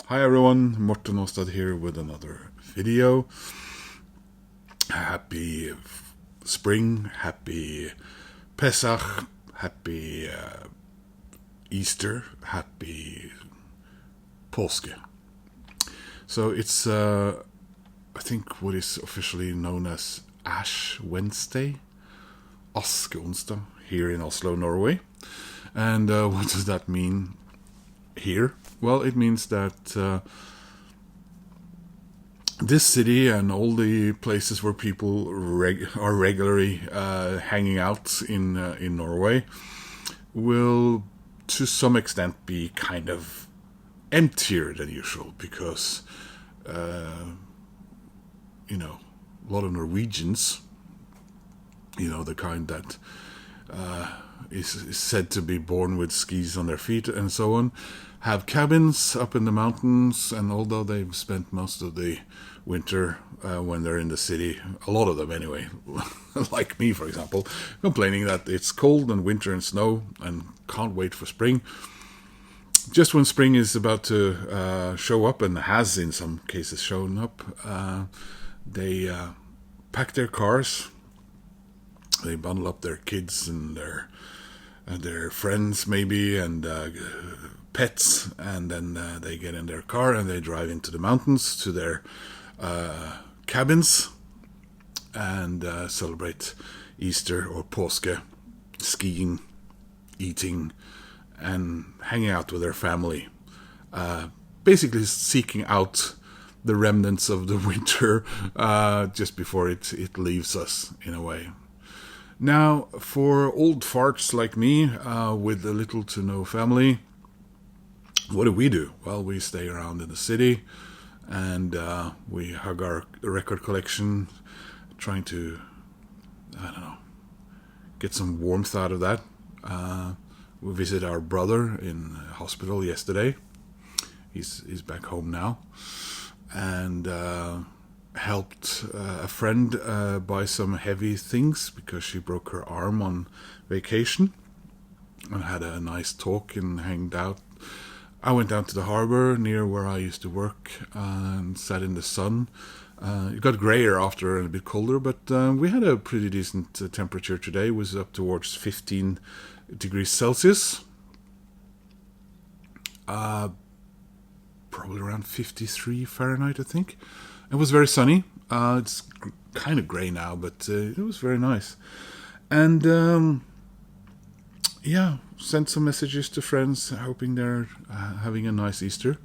Hi everyone, Morten Aastad here with another video. Happy spring, happy Pesach, happy Easter, happy Påske. So it's I think what is officially known as Ash Wednesday, Askeonsdag, here in Oslo, Norway. And what does that mean here? Well, it means that this city and all the places where people are regularly hanging out in Norway will, to some extent, be kind of emptier than usual because, a lot of Norwegians, the kind that is said to be born with skis on their feet and so on, have cabins up in the mountains, and although they've spent most of the winter when they're in the city, a lot of them anyway, like me for example, complaining that it's cold and winter and snow and can't wait for spring. Just when spring is about to show up, and has in some cases shown up, they pack their cars, they bundle up their kids and their friends maybe, and pets, and then they get in their car and they drive into the mountains to their cabins and celebrate Easter or Påske, skiing, eating, and hanging out with their family, basically seeking out the remnants of the winter just before it leaves us, in a way. Now, for old farts like me, with a little to no family, what do? Well, we stay around in the city, and we hug our record collection, trying to, get some warmth out of that. We visited our brother in hospital yesterday. He's back home now, and helped a friend buy some heavy things because she broke her arm on vacation, and had a nice talk and hanged out. I went down to the harbor near where I used to work and sat in the sun. It got grayer after and a bit colder, but we had a pretty decent temperature today. It was up towards 15 degrees Celsius. Probably around 53 Fahrenheit, I think. It was very sunny. It's kind of grey now, but it was very nice. And sent some messages to friends, hoping they're having a nice Easter.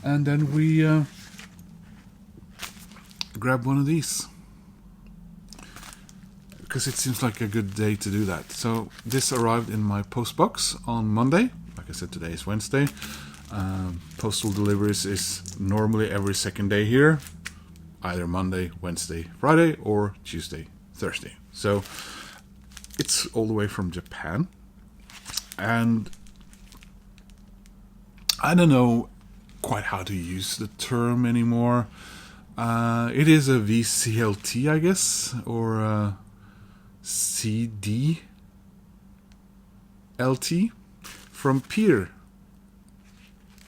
And then we grabbed one of these, because it seems like a good day to do that. So this arrived in my post box on Monday. Like I said, today is Wednesday. Postal deliveries is normally every second day here, either Monday, Wednesday, Friday, or Tuesday, Thursday. So it's all the way from Japan, and I don't know quite how to use the term anymore. It is a VCLT, I guess, or a CDLT from Peter,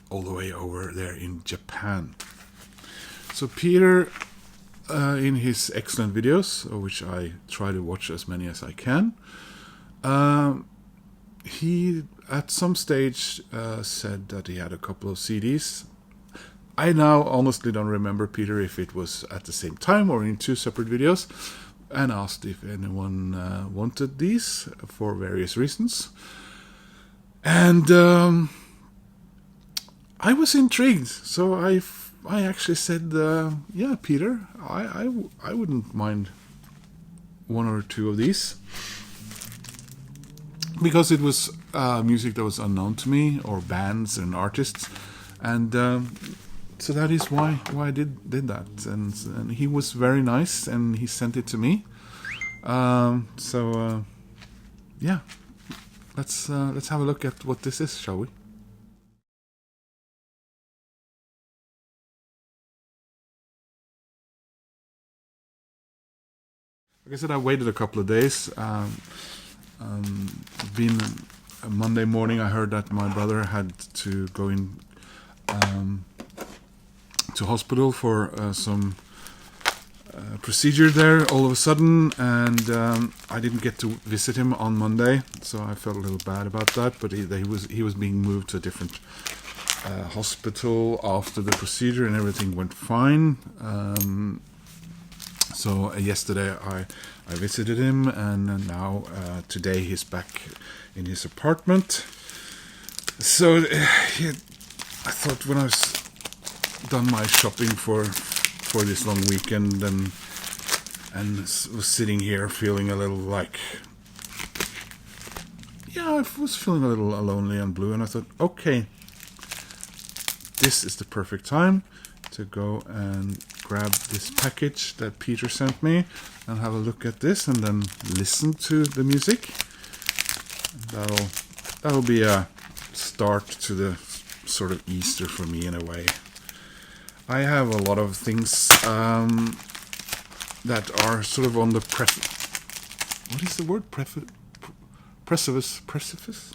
all the way over there in Japan. So Peter, in his excellent videos, which I try to watch as many as I can, he at some stage said that he had a couple of CDs. I now honestly don't remember, Peter, if it was at the same time or in two separate videos, and asked if anyone wanted these for various reasons. And I was intrigued, so I actually said, yeah, Peter, I wouldn't mind one or two of these, because it was music that was unknown to me, or bands and artists, and so that is why I did that. And he was very nice, and he sent it to me. Yeah, let's have a look at what this is, shall we? Like I said, I waited a couple of days. Been a Monday morning, I heard that my brother had to go in to hospital for some procedure there all of a sudden, and I didn't get to visit him on Monday, so I felt a little bad about that. But he was being moved to a different hospital after the procedure, and everything went fine. So yesterday I visited him, and now today he's back in his apartment. So I thought when I was done my shopping for this long weekend and was sitting here feeling a little like, I was feeling a little lonely and blue, and I thought, okay, this is the perfect time to go and grab this package that Peter sent me and have a look at this, and then listen to the music. That'll be a start to the sort of Easter for me in a way. I have a lot of things that are sort of on the what is the word? Precipice?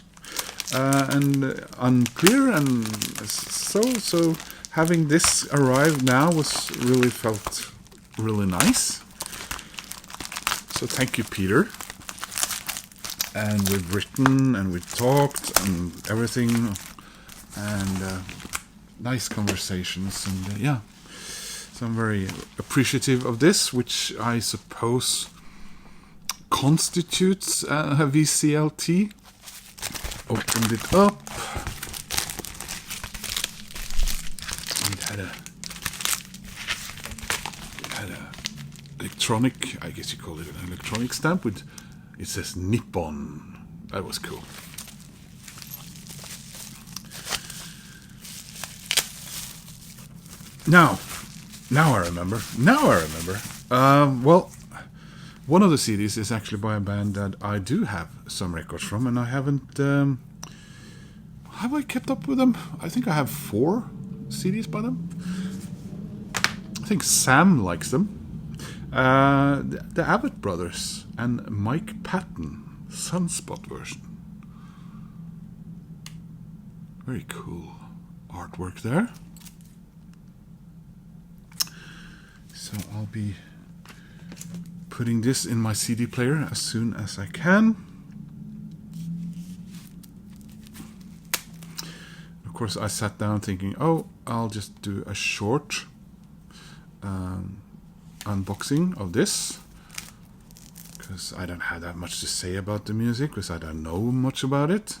And unclear, and so having this arrive now felt really nice. So thank you, Peter. And we've written and we've talked and everything, and nice conversations, and so I'm very appreciative of this, which I suppose constitutes a VCLT. Opened it up. It had a electronic, I guess you call it an electronic stamp with, it says Nippon. That was cool. Now I remember. Well, one of the CDs is actually by a band that I do have some records from, and I haven't. Have I kept up with them? I think I have 4 CDs by them. I think Sam likes them. The Avett Brothers and Mike Patton Sunspot version. Very cool artwork there. So I'll be putting this in my CD player as soon as I can. Of course, I sat down thinking, I'll just do a short unboxing of this, because I don't have that much to say about the music, because I don't know much about it.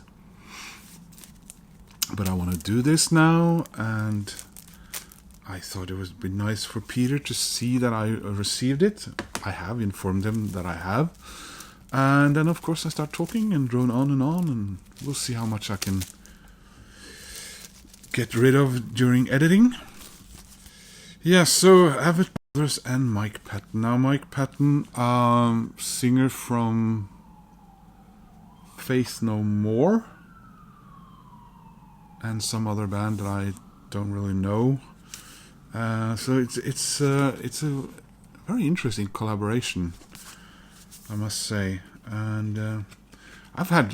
But I want to do this now, and I thought it would be nice for Peter to see that I received it. I have informed him that I have. And then, of course, I start talking and drone on, and we'll see how much I can get rid of during editing. Yeah, so Avett Brothers and Mike Patton. Now, Mike Patton, singer from Faith No More and some other band that I don't really know. So it's a very interesting collaboration, I must say. And I've had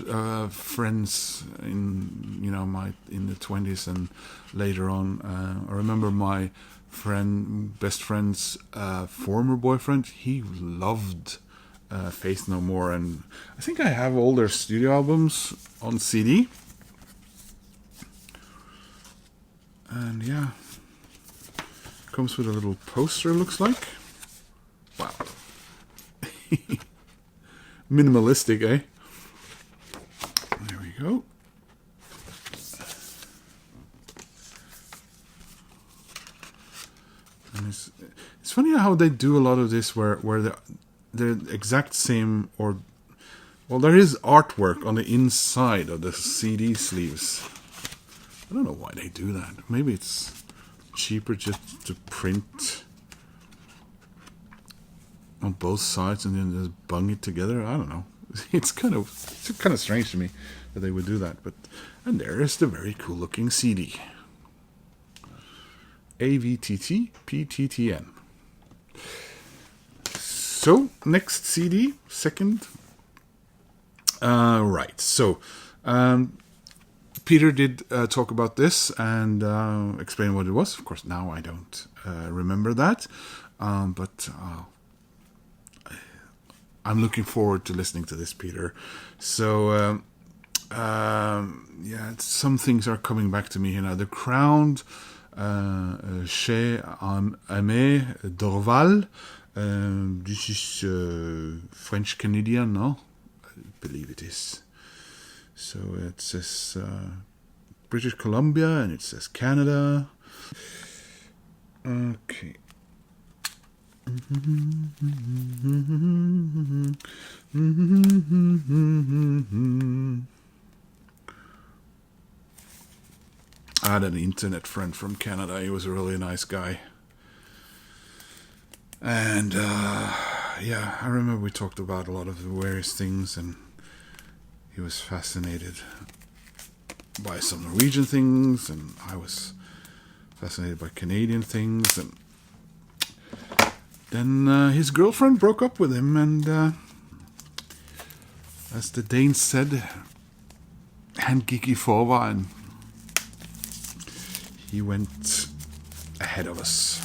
friends in the 20s and later on. I remember my best friend's former boyfriend. He loved Faith No More, and I think I have all their studio albums on CD. And yeah. Comes with a little poster, looks like. Wow. Minimalistic, eh? There we go. And it's funny how they do a lot of this where the exact same, or there is artwork on the inside of the CD sleeves. I don't know why they do that. Maybe it's cheaper just to print on both sides and then just bung it together. I don't know. It's kind of strange to me that they would do that. And there is the very cool looking CD. AVTTPTTN. So next CD, second. Right. So Peter did talk about this and explain what it was. Of course, now I don't remember that, but I'm looking forward to listening to this, Peter. So, yeah, some things are coming back to me here now. The Crown, CheAimeeDorval. This is French-Canadian, no? I believe it is. So it says British Columbia and it says Canada. Okay. I had an internet friend from Canada. He was a really nice guy. And yeah, I remember we talked about a lot of the various things, and he was fascinated by some Norwegian things, and I was fascinated by Canadian things. And then his girlfriend broke up with him, and as the Danes said, han gik I forvejen. He went ahead of us.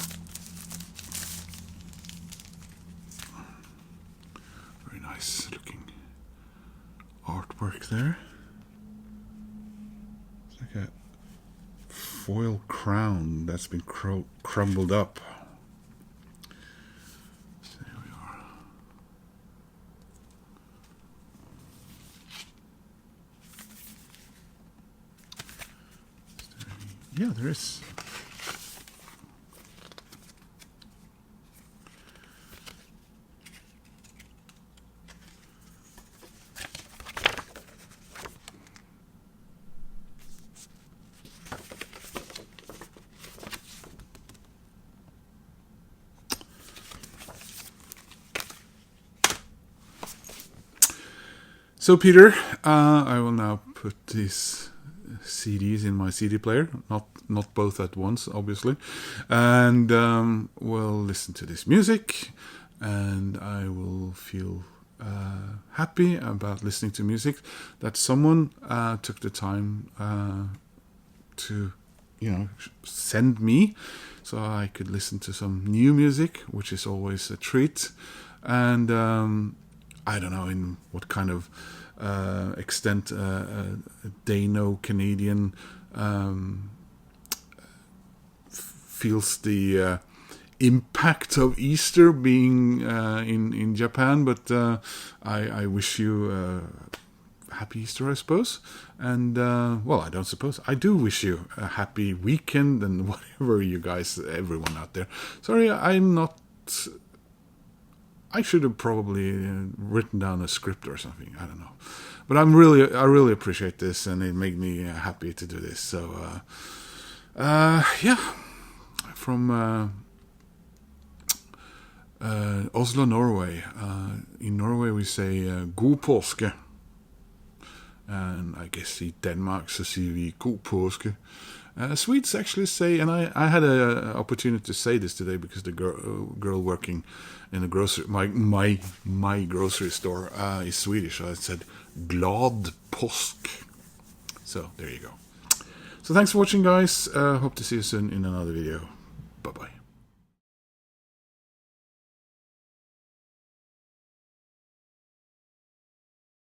Very nice looking artwork there. It's like a foil crown that's been crumbled up. So there we are. Yeah, there is. So Peter, I will now put these CDs in my CD player, not both at once, obviously, and we'll listen to this music, and I will feel happy about listening to music that someone took the time to, send me, so I could listen to some new music, which is always a treat. And I don't know in what kind of extent Dano-Canadian feels the impact of Easter being in Japan, but I wish you happy Easter, I suppose. And well, I don't suppose, I do wish you a happy weekend and whatever you guys, everyone out there. Sorry, I should have probably written down a script or something. I don't know, but I really appreciate this, and it made me happy to do this. So, yeah, from Oslo, Norway. In Norway, we say "God påske," and I guess in Denmark, so sier vi "God påske." Swedes actually say, and I had an opportunity to say this today because the girl working in the grocery, my grocery store is Swedish. So I said "Glad påsk." So there you go. So thanks for watching, guys. Hope to see you soon in another video. Bye bye.